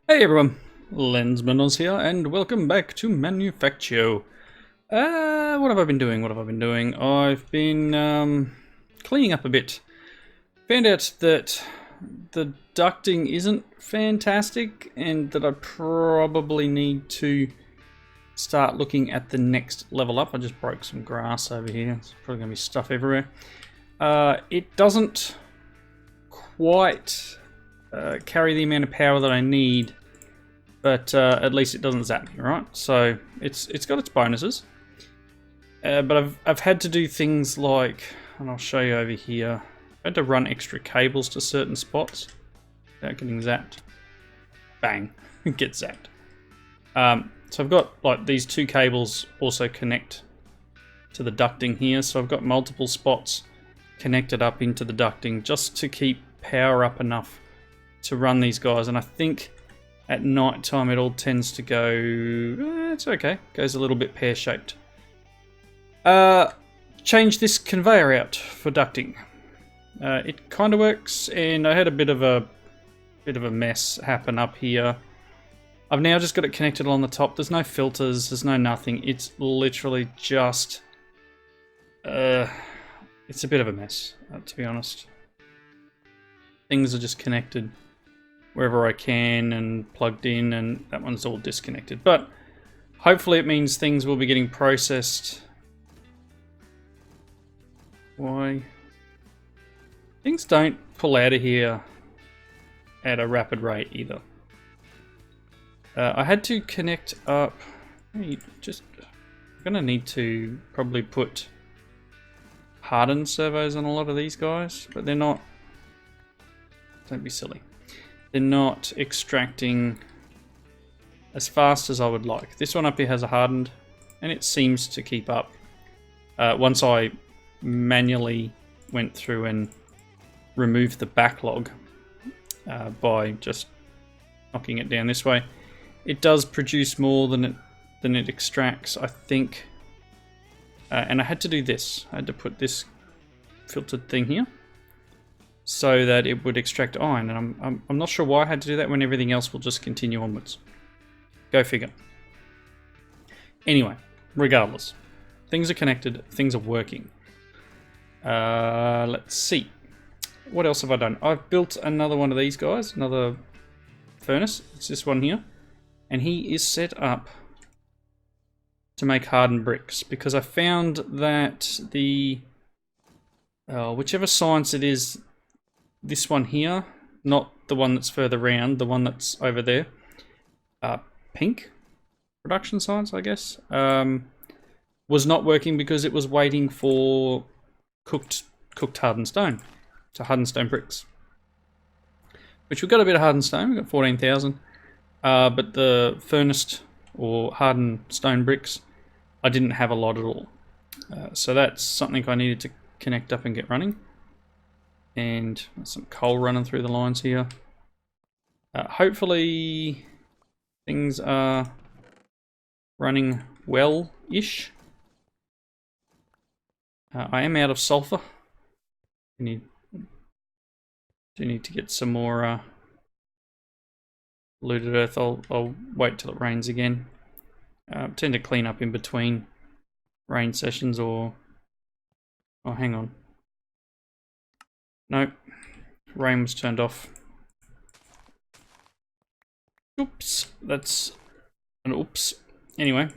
Hey everyone, Lensmanoz here, and welcome back to Manufactio. What have I been doing? I've been cleaning up a bit. Found out that the ducting isn't fantastic, and that I probably need to start looking at the next level up. I just broke some grass over here. It's probably going to be stuff everywhere. It doesn't quite carry the amount of power that I need, but at least it doesn't zap me, right? So it's got its bonuses. But I've had to do things like, and I'll show you over here, I had to run extra cables to certain spots without getting zapped. Bang, get zapped. So I've got like these two cables also connect to the ducting here, so I've got multiple spots connected up into the ducting just to keep power up enough to run these guys. And I think at night time it all tends to go, it's okay, goes a little bit pear-shaped. Change this conveyor out for ducting. It kind of works, and I had a bit of a mess happen up here. I've now just got it connected along the top. There's no filters, there's no nothing. It's literally just, it's a bit of a mess, to be honest. Things are just connected wherever I can and plugged in, and that one's all disconnected. But hopefully it means things will be getting processed. Why? Things don't pull out of here at a rapid rate either. I had to connect up. I'm gonna need to probably put hardened servos on a lot of these guys, but they're not. Don't be silly. They're not extracting as fast as I would like. This one up here has a hardened, and it seems to keep up. Once I manually went through and removed the backlog by just knocking it down this way, it does produce more than it extracts, I think. And I had to do this. I had to put this filtered thing here so that it would extract iron, and I'm not sure why I had to do that when everything else will just continue onwards. Go figure. Anyway, regardless, things are connected, things are working. Let's see. What else have I done? I've built another one of these guys, another furnace. It's this one here. And he is set up to make hardened bricks, because I found that the whichever science it is, this one here, not the one that's further round, the one that's over there, pink production science, I guess, was not working because it was waiting for cooked hardened stone, so hardened stone bricks, which we've got a bit of hardened stone. We've got 14,000. But the furnace or hardened stone bricks, I didn't have a lot at all. So that's something I needed to connect up and get running. And some coal running through the lines here. Hopefully things are running well-ish. I am out of sulfur. Do need to get some more looted earth. I'll wait till it rains again. Tend to clean up in between rain sessions, or oh, hang on. Nope, rain was turned off. Oops, that's an oops. Anyway,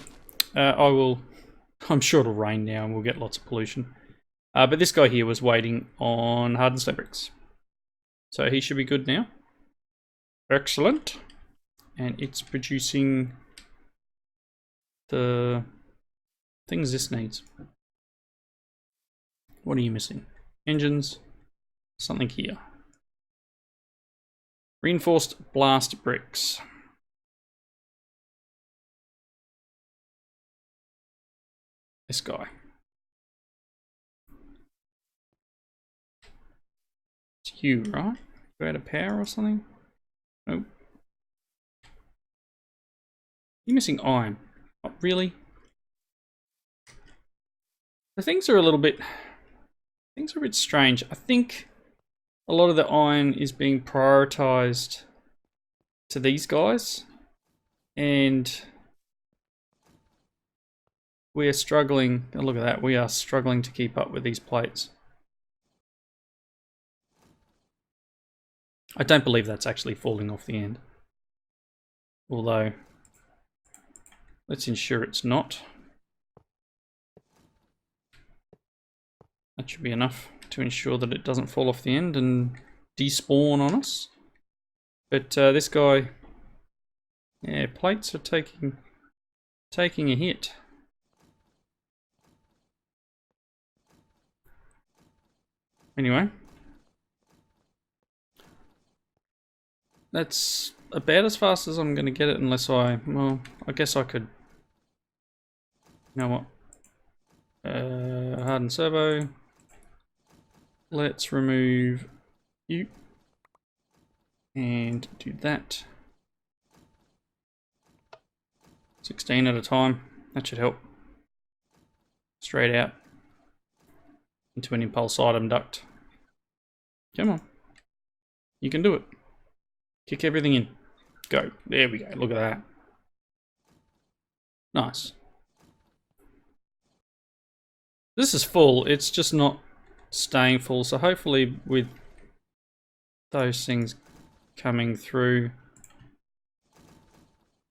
I'm sure it'll rain now and we'll get lots of pollution. But this guy here was waiting on hardened stone bricks, so he should be good now. Excellent. And it's producing the things this needs. What are you missing? Engines. Something here. Reinforced blast bricks. This guy. It's you, right? You out of power or something? Nope. You're missing iron. Oh, really? The things are a bit strange. I think a lot of the iron is being prioritized to these guys, and we are struggling. Oh, look at that, we are struggling to keep up with these plates. I don't believe that's actually falling off the end, although let's ensure it's not. That should be enough to ensure that it doesn't fall off the end and despawn on us. But this guy, yeah, plates are taking a hit. Anyway, that's about as fast as I'm going to get it, unless well, I guess I could, you know what, harden servo. Let's remove you and do that. 16 at a time, that should help. Straight out into an impulse item duct. Come on, you can do it. Kick everything in. Go. There we go. Look at that. Nice. This is full. It's just not staying full. So hopefully with those things coming through,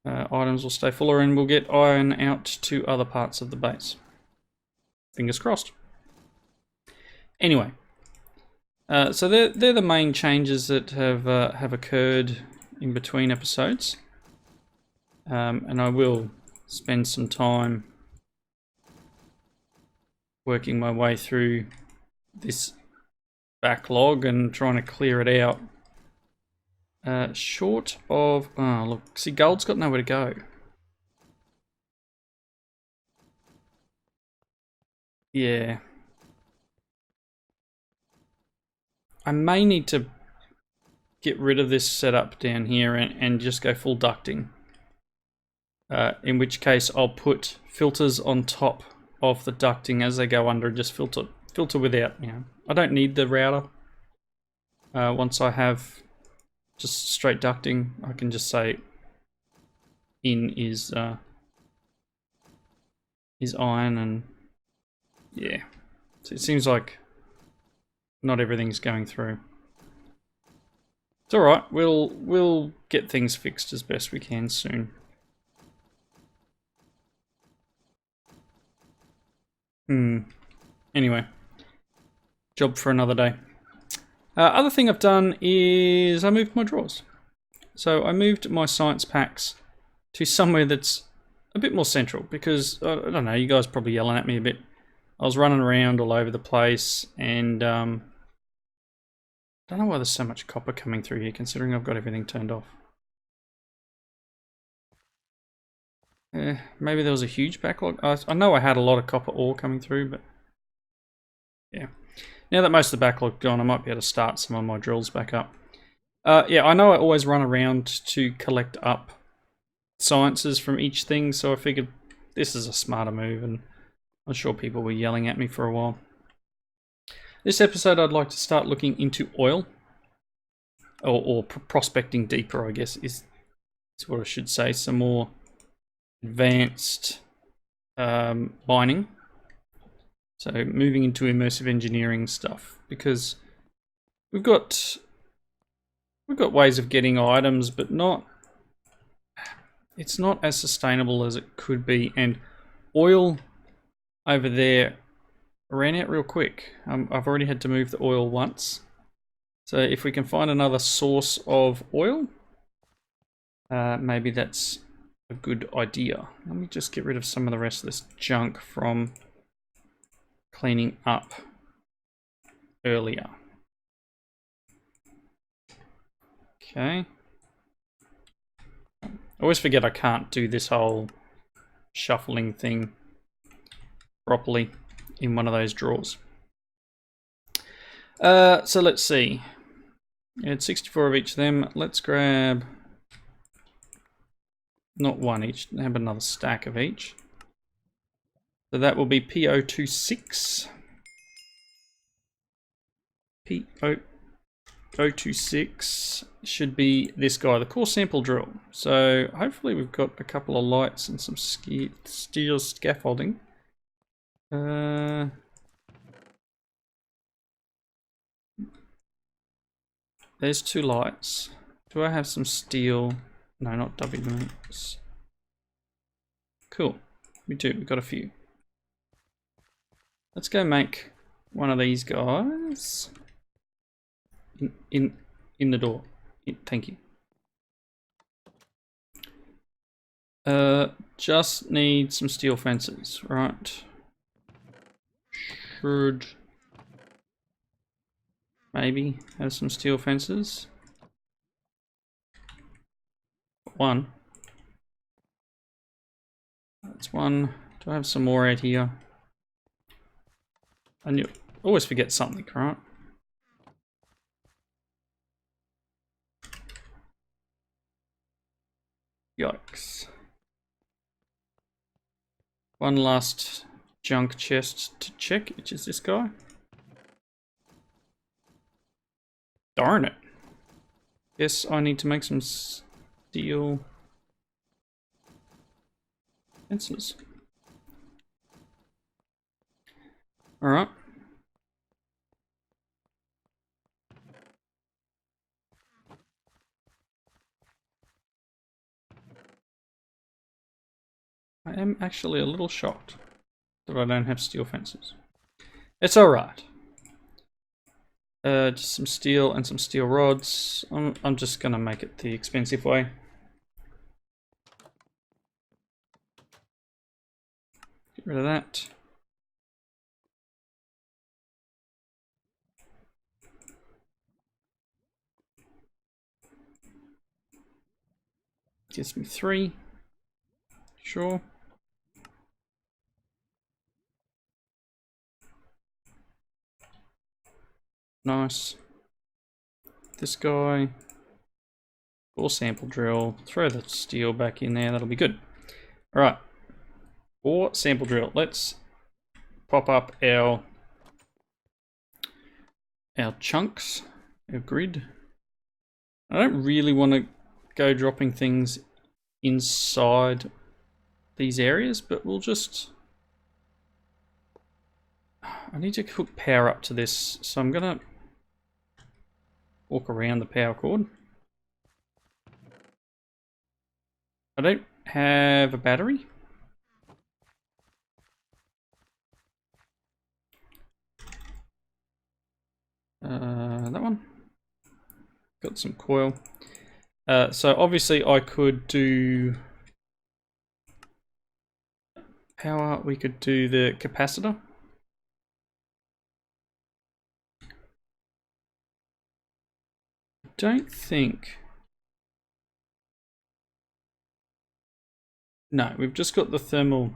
items will stay fuller and we'll get iron out to other parts of the base. Fingers crossed. Anyway, so they're the main changes that have occurred in between episodes, and I will spend some time working my way through this backlog and trying to clear it out. Short of, oh look, see, gold's got nowhere to go. Yeah. I may need to get rid of this setup down here and just go full ducting. In which case I'll put filters on top of the ducting as they go under and just filter without, you know. I don't need the router. Once I have just straight ducting, I can just say in is iron, and yeah. So it seems like not everything's going through. It's alright, we'll get things fixed as best we can soon. Anyway, job for another day. Other thing I've done is I moved my drawers. So I moved my science packs to somewhere that's a bit more central because, I don't know, you guys are probably yelling at me a bit. I was running around all over the place and I don't know why there's so much copper coming through here considering I've got everything turned off. Maybe there was a huge backlog. I know I had a lot of copper ore coming through, but yeah. Now that most of the backlog's gone, I might be able to start some of my drills back up. Yeah, I know I always run around to collect up sciences from each thing, so I figured this is a smarter move, and I'm sure people were yelling at me for a while. This episode I'd like to start looking into oil, or prospecting deeper, I guess, is what I should say. Some more advanced mining. So moving into immersive engineering stuff, because we've got ways of getting items, but it's not as sustainable as it could be. And oil over there ran out real quick. I've already had to move the oil once. So if we can find another source of oil, maybe that's a good idea. Let me just get rid of some of the rest of this junk from cleaning up earlier. Okay. I always forget I can't do this whole shuffling thing properly in one of those drawers. So let's see. I had 64 of each of them. Let's grab not one each, have another stack of each. So that will be PO26. 026 should be this guy, the core sample drill. So hopefully we've got a couple of lights and some steel scaffolding. There's 2 lights. Do I have some steel? No, not W links. Cool. We do. We've got a few. Let's go make one of these guys in the door. Thank you. Just need some steel fences, right? Should maybe have some steel fences. One. That's one. Do I have some more out here? I knew. Always forget something, right? Yikes. One last junk chest to check, which is this guy. Darn it. Guess I need to make some steel fences. Alright. I am actually a little shocked that I don't have steel fences. It's alright. Just some steel and some steel rods. I'm just gonna make it the expensive way. Get rid of that. Gives me 3. Sure. Nice. This guy. Core sample drill. Throw the steel back in there. That'll be good. Alright. Core sample drill. Let's pop up our chunks. Our grid. I don't really want to go dropping things inside these areas, but we'll just... I need to hook power up to this, so I'm gonna walk around the power cord. I don't have a battery. That one. Got some coil. So obviously I could do power, we could do the capacitor. Don't think... No, we've just got the thermal.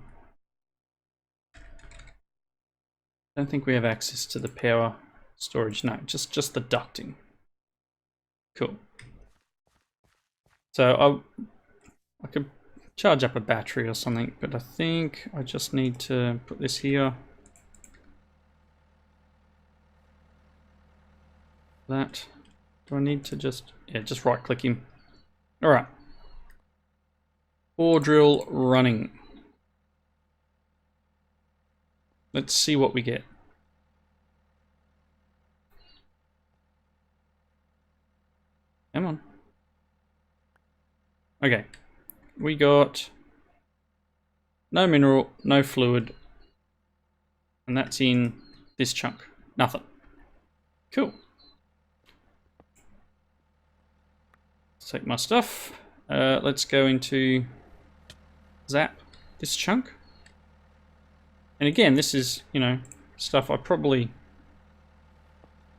Don't think we have access to the power storage. No, just the ducting. Cool. So I could charge up a battery or something, but I think I just need to put this here. That. Do I need to just... Yeah, just right click him. Alright. Core drill running. Let's see what we get. Come on. Okay. We got no mineral, no fluid, and that's in this chunk. Nothing. Cool. Let's take my stuff. Let's go into zap this chunk. And again, this is, you know, stuff I probably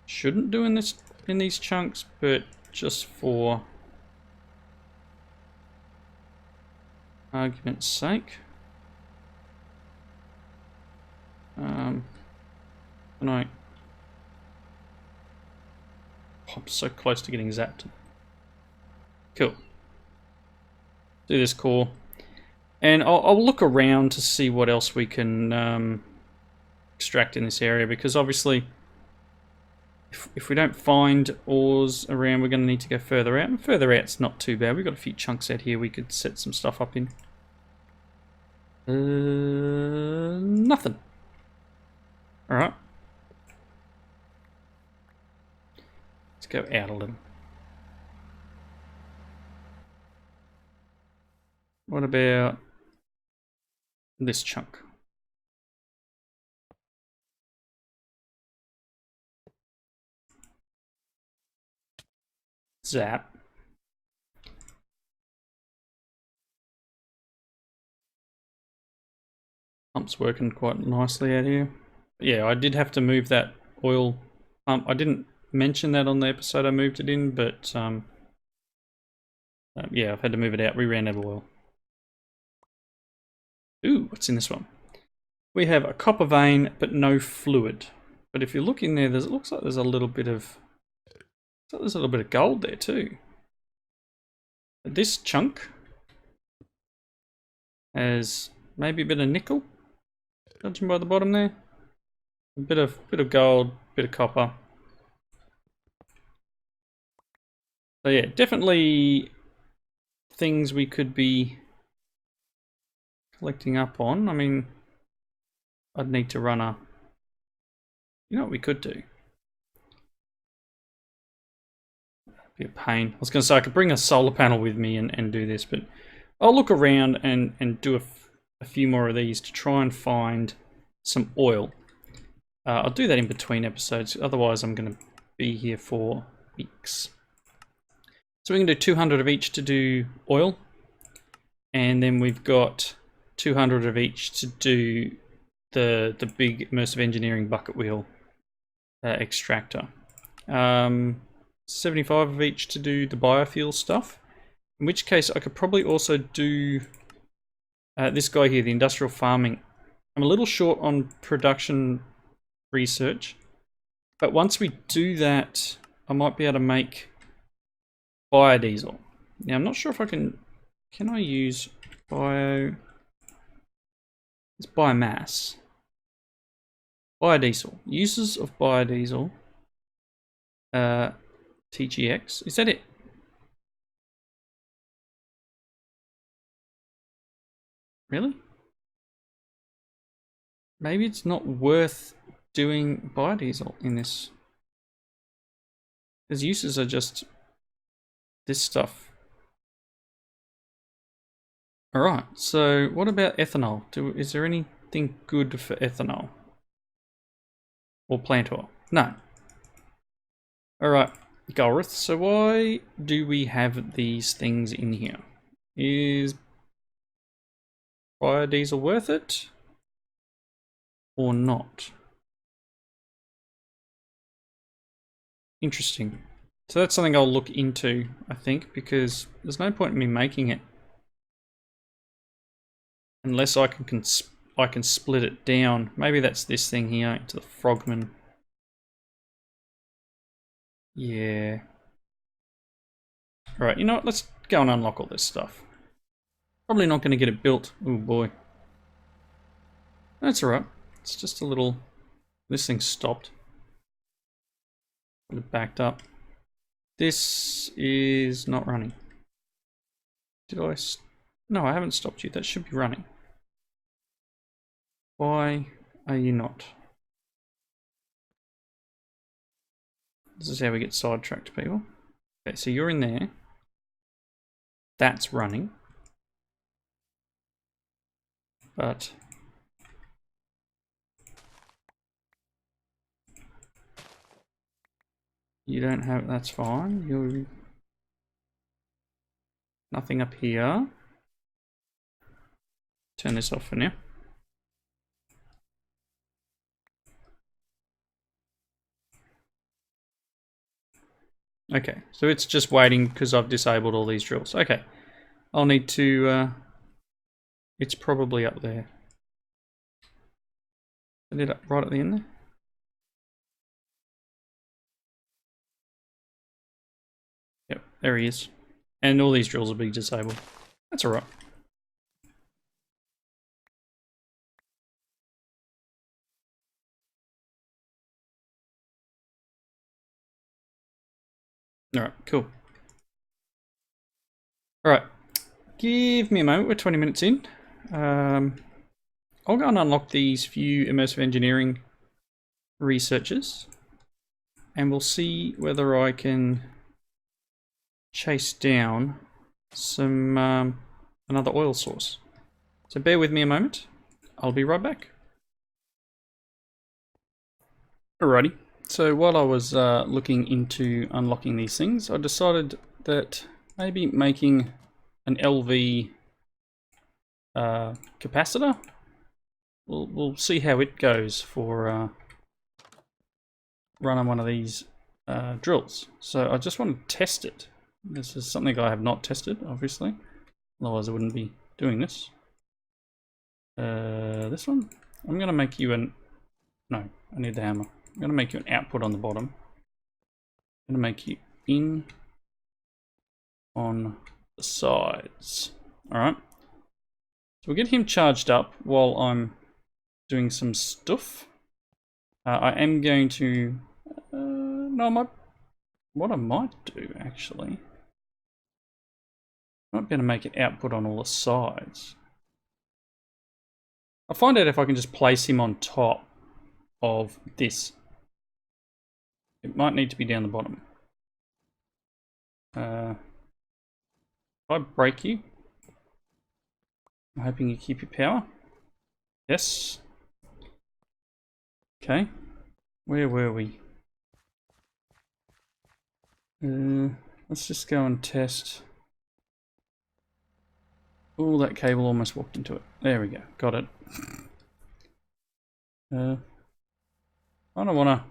shouldn't do in these chunks, but just for argument's sake. I'm so close to getting zapped. Cool. Do this core. And I'll look around to see what else we can extract in this area, because obviously if we don't find ores around, we're going to need to go further out. And further out's not too bad. We've got a few chunks out here we could set some stuff up in. Nothing. Alright. Let's go out a little. What about this chunk? Zap. Pump's working quite nicely out here. But yeah, I did have to move that oil pump. I didn't mention that on the episode I moved it in, but yeah, I've had to move it out. We ran out of oil. Ooh, what's in this one? We have a copper vein, but no fluid. But if you look in there, it looks like there's a little bit of gold there too. This chunk has maybe a bit of nickel, judging by the bottom there. A bit of gold, bit of copper. So yeah, definitely things we could be collecting up on. I mean, I'd need to run a... You know what we could do? Be a pain. I was going to say I could bring a solar panel with me and do this, but I'll look around and do a few more of these to try and find some oil. I'll do that in between episodes, otherwise I'm going to be here for weeks. So we can do 200 of each to do oil, and then we've got 200 of each to do the big immersive engineering bucket wheel extractor. 75 of each to do the biofuel stuff, in which case I could probably also do this guy here, the industrial farming. I'm a little short on production research, but once we do that, I might be able to make biodiesel. Now I'm not sure if I can I use it's biomass. Biodiesel. Uses of biodiesel. TGX. Is that it? Really? Maybe it's not worth doing biodiesel in this. Because uses are just this stuff. Alright, so what about ethanol? Is there anything good for ethanol? Or plant oil? No. Alright, Golrith, so why do we have these things in here? Is biodiesel worth it? Or not? Interesting. So that's something I'll look into, I think, because there's no point in me making it unless I can split it down. Maybe that's this thing here into the frogman. Yeah. Alright, you know what? Let's go and unlock all this stuff. Probably not going to get it built. Oh boy. That's alright. It's just a little... This thing stopped. It backed up. This is not running. Did I... No, I haven't stopped you. That should be running. Why are you not? This is how we get sidetracked, people. Okay, so you're in there. That's running. But... You don't have... That's fine. You're... Nothing up here. Turn this off for now. Okay, so it's just waiting because I've disabled all these drills. Okay, I'll need to... it's probably up there. Is it up right at the end there? Yep, there he is. And all these drills will be disabled. That's alright. Alright, cool. Alright, give me a moment, we're 20 minutes in. I'll go and unlock these few immersive engineering researchers, and we'll see whether I can chase down some another oil source. So bear with me a moment, I'll be right back. Alrighty, so while I was looking into unlocking these things, I decided that maybe making an LV capacitor, we'll see how it goes for running one of these drills. So I just want to test it. This is something I have not tested, obviously, otherwise I wouldn't be doing this. This one, I'm going to make you an... No, I need the hammer. I'm going to make you an output on the bottom. I'm going to make you in on the sides. Alright. So we'll get him charged up while I'm doing some stuff. I am going to... no, what I might do, actually... I might be able to make an output on all the sides. I'll find out if I can just place him on top of this. It might need to be down the bottom. If I break you, I'm hoping you keep your power. Yes. Okay. Where were we? Let's just go and test. Oh, that cable almost walked into it. There we go. Got it. I don't want to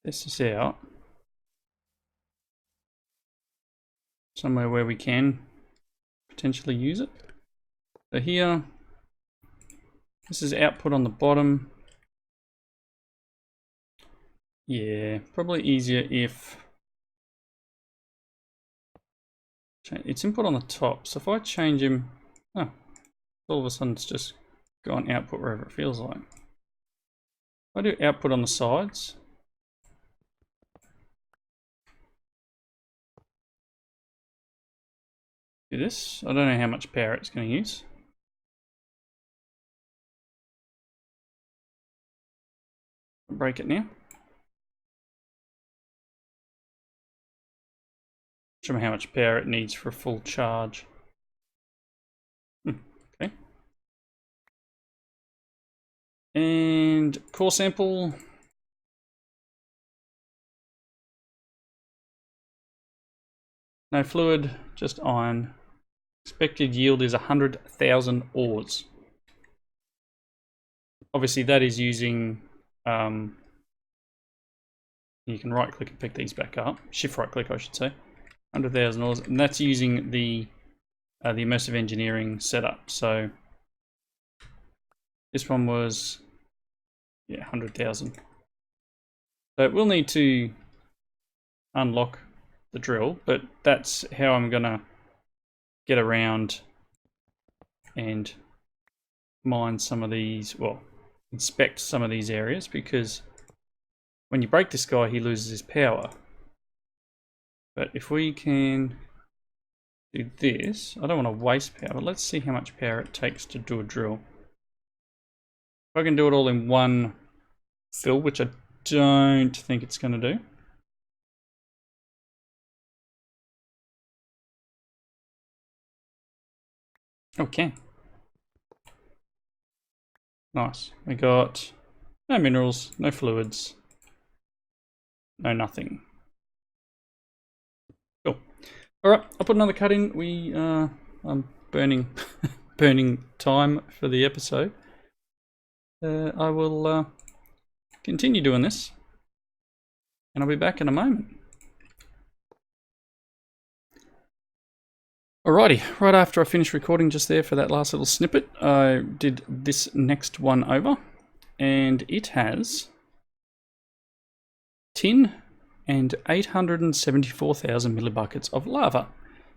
test this out somewhere where we can potentially use it. So here, this is output on the bottom. Yeah, probably easier if it's input on the top. So if I change him, oh, all of a sudden it's just gone output wherever it feels like. If I do output on the sides, do this. I don't know how much power it's going to use. I'll break it now. Show me how much power it needs for a full charge. Okay. And core sample. No fluid, just iron. Expected yield is 100,000 ores. Obviously that is using, you can right click and pick these back up. Shift right click I should say. 100,000 ores, and that's using the immersive engineering setup. So this one was, yeah, 100,000. So we'll need to unlock the drill, but that's how I'm gonna get around and mine some of these, well, inspect some of these areas, because when you break this guy he loses his power. But if we can do this, I don't want to waste power, but let's see how much power it takes to do a drill. If I can do it all in one fill, which I don't think it's going to do. Okay. Nice. We got no minerals, no fluids, no nothing. Cool. Alright, I'll put another cut in. I'm burning burning time for the episode. I will continue doing this, and I'll be back in a moment. Alrighty, right after I finished recording just there for that last little snippet, I did this next one over, and it has tin and 874,000 millibuckets of lava.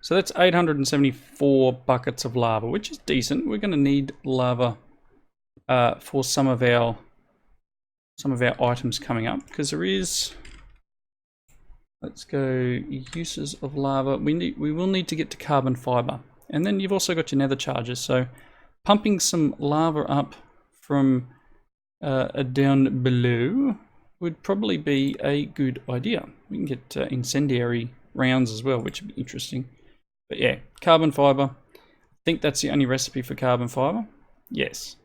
So that's 874 buckets of lava, which is decent. We're going to need lava for some of our items coming up, because there is Let's go uses of lava. We will need to get to carbon fiber. And then you've also got your nether charges. So pumping some lava up from down below would probably be a good idea. We can get incendiary rounds as well, which would be interesting. But yeah, carbon fiber. I think that's the only recipe for carbon fiber. Yes.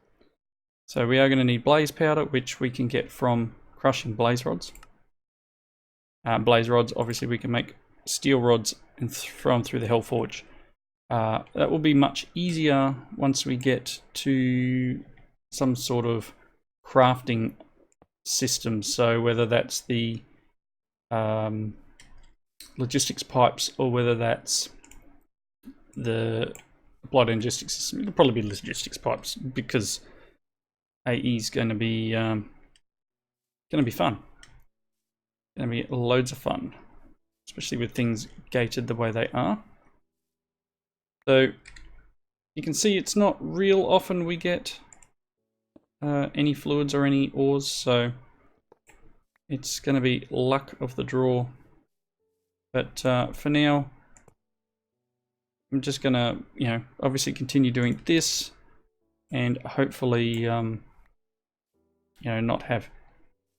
So we are going to need blaze powder, which we can get from crushing blaze rods. Blaze rods, obviously we can make steel rods and throw them through the Hellforge. That will be much easier once we get to some sort of crafting system. So whether that's the logistics pipes or whether that's the applied logistics system, it'll probably be logistics pipes because AE is going to be fun. Going to be loads of fun, especially with things gated the way they are. So you can see it's not real often we get any fluids or any ores, so it's going to be luck of the draw. But for now, I'm just going to, obviously continue doing this and hopefully, not have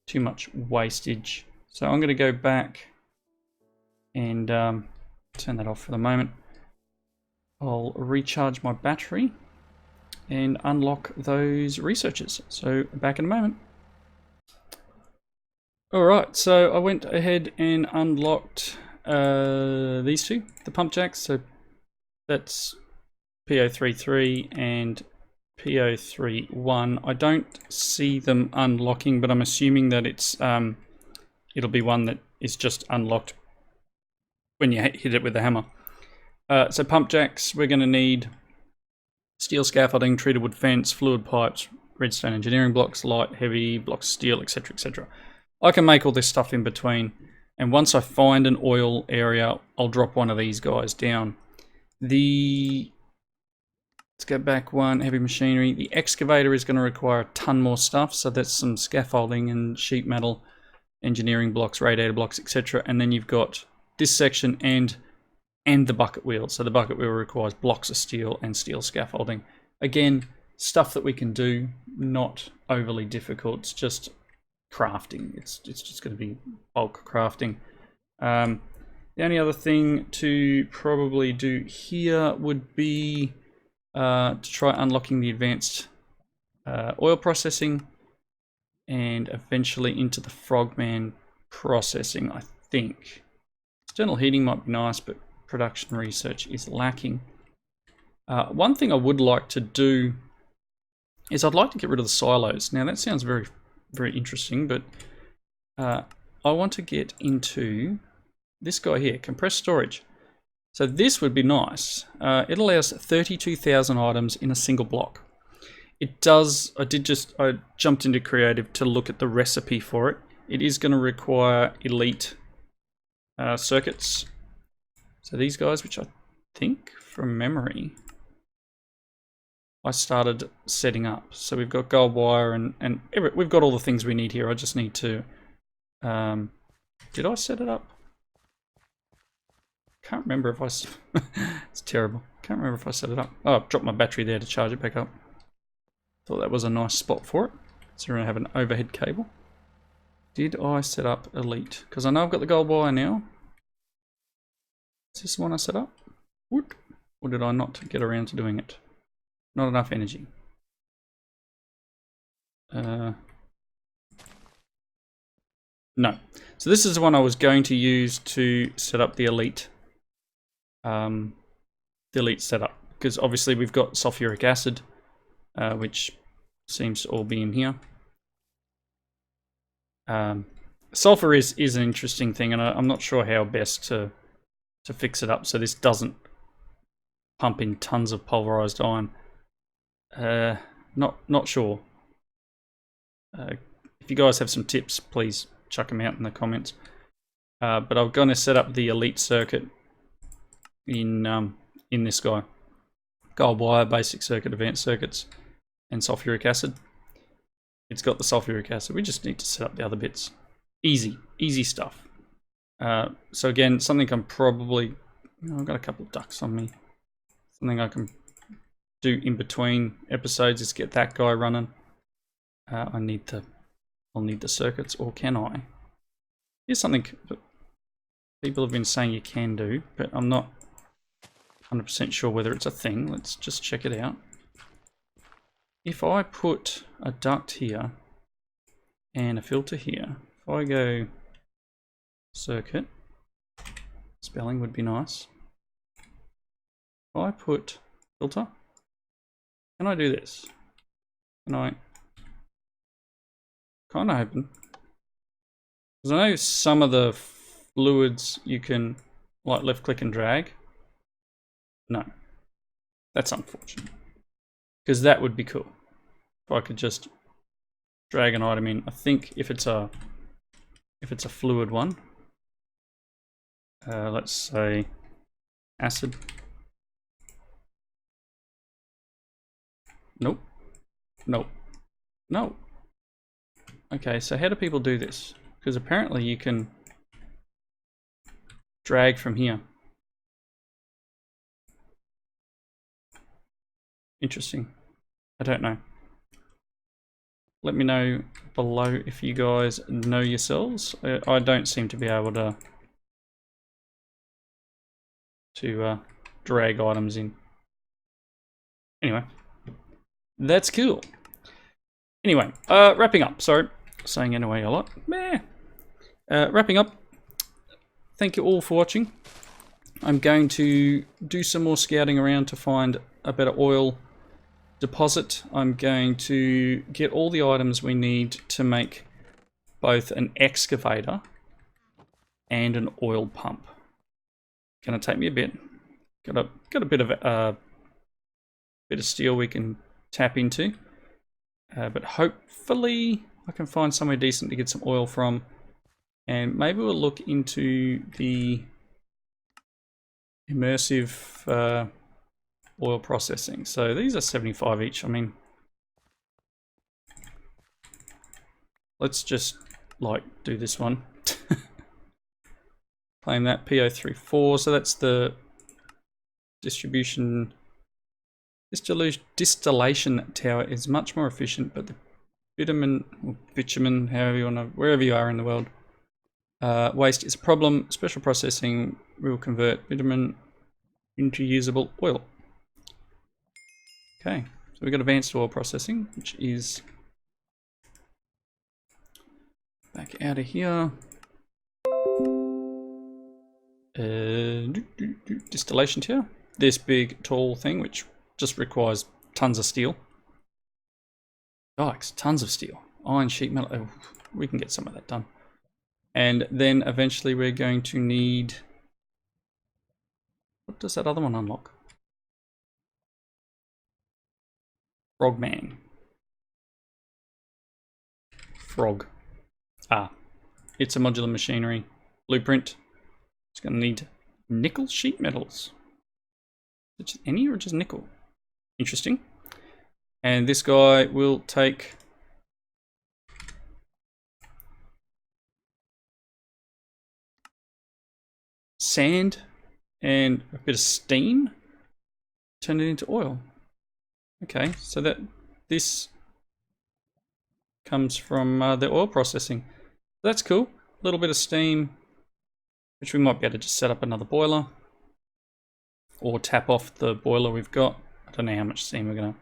too much wastage. So I'm going to go back and turn that off for the moment. I'll recharge my battery and unlock those researchers. So back in a moment. Alright, so I went ahead and unlocked these two, the pump jacks. So that's P033 and P031. I don't see them unlocking, but I'm assuming that it's it'll be one that is just unlocked when you hit it with the hammer. So pump jacks, we're going to need steel scaffolding, treated wood fence, fluid pipes, redstone engineering blocks, light, heavy, blocks of steel, etc, etc. I can make all this stuff in between, and once I find an oil area, I'll drop one of these guys down. Let's go back one, heavy machinery. The excavator is going to require a ton more stuff, so that's some scaffolding and sheet metal, engineering blocks, radiator blocks, etc. And then you've got this section and the bucket wheel. So the bucket wheel requires blocks of steel and steel scaffolding. Again, stuff that we can do, not overly difficult. It's just crafting. It's just going to be bulk crafting. The only other thing to probably do here would be to try unlocking the advanced oil processing and eventually into the frogman processing, I think. External heating might be nice, but production research is lacking. One thing I would like to do is I'd like to get rid of the silos. Now that sounds very, very interesting, but I want to get into this guy here, compressed storage. So this would be nice. It allows 32,000 items in a single block. It does, I jumped into creative to look at the recipe for it. It is going to require elite circuits. So these guys, which I think from memory, I started setting up. So we've got gold wire and we've got all the things we need here. I just need to, did I set it up? Can't remember if I, it's terrible. Can't remember if I set it up. Oh, I've dropped my battery there to charge it back up. Thought that was a nice spot for it. So we're going to have an overhead cable. Did I set up elite? Because I know I've got the gold wire now. Is this the one I set up? Or did I not get around to doing it? Not enough energy. No. So this is the one I was going to use to set up the elite setup, because obviously we've got sulfuric acid, which seems to all be in here. Sulfur is an interesting thing, and I'm not sure how best to fix it up so this doesn't pump in tons of pulverized iron. Not sure. If you guys have some tips, please chuck them out in the comments. But I'm going to set up the elite circuit in this guy. Gold wire, basic circuit, advanced circuits, and sulfuric acid. It's got the sulfuric acid. We just need to set up the other bits. Easy stuff. So again, something I'm probably... I've got a couple of ducks on me. Something I can do in between episodes is get that guy running. I'll need the circuits, or can I? Here's something that people have been saying you can do, but I'm not 100% sure whether it's a thing. Let's just check it out. If I put a duct here and a filter here, if I go circuit, spelling would be nice. If I put filter, can I do this? Can I kind of open? Because I know some of the fluids you can like left click and drag. No, that's unfortunate. Because that would be cool if I could just drag an item in. I think if it's a fluid one, let's say acid. Nope. Nope. No. Okay, so how do people do this? Because apparently you can drag from here. Interesting. I don't know. Let me know below if you guys know yourselves. I don't seem to be able to drag items in. Anyway, that's cool. Anyway, wrapping up. Sorry, saying anyway a lot. Meh. Wrapping up. Thank you all for watching. I'm going to do some more scouting around to find a better oil deposit. I'm going to get all the items we need to make both an excavator and an oil pump. Gonna take me a bit. Got a bit of steel we can tap into, but hopefully I can find somewhere decent to get some oil from, and maybe we'll look into the immersive oil processing. So these are 75 each. I mean, let's just like do this one. Claim that PO34. So that's the distillation tower is much more efficient, but the bitumen, however you want to, wherever you are in the world, waste is a problem. Special processing will convert bitumen into usable oil. Okay, so we've got advanced oil processing, which is back out of here. Distillation tower. This big tall thing, which just requires tons of steel. Yikes, tons of steel. Iron sheet metal. Oh, we can get some of that done. And then eventually we're going to need... What does that other one unlock? Frogman. Frog. Ah, it's a modular machinery. Blueprint. It's going to need nickel sheet metals. Is it just any or just nickel? Interesting. And this guy will take sand and a bit of steam, turn it into oil. Okay, so this comes from the oil processing. That's cool. A little bit of steam, which we might be able to just set up another boiler or tap off the boiler we've got. I don't know how much steam we're going to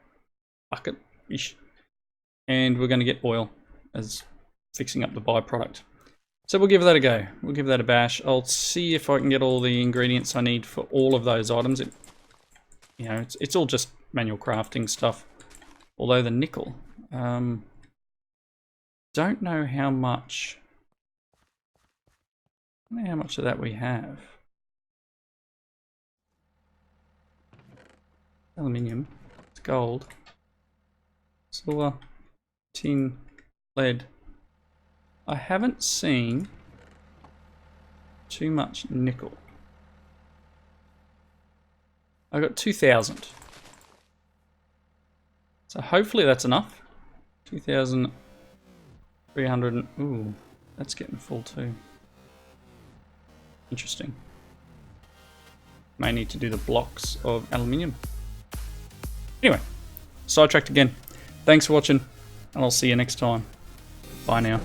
bucket-ish. And we're going to get oil as fixing up the byproduct. So we'll give that a go. We'll give that a bash. I'll see if I can get all the ingredients I need for all of those items. It's all just manual crafting stuff. Although the nickel, don't know how much. I don't know how much of that we have. Aluminium, it's gold, silver, tin, lead. I haven't seen too much nickel. I got 2,000. So hopefully that's enough. 2,300. Ooh, that's getting full too. Interesting. May need to do the blocks of aluminium. Anyway, sidetracked again. Thanks for watching, and I'll see you next time. Bye now.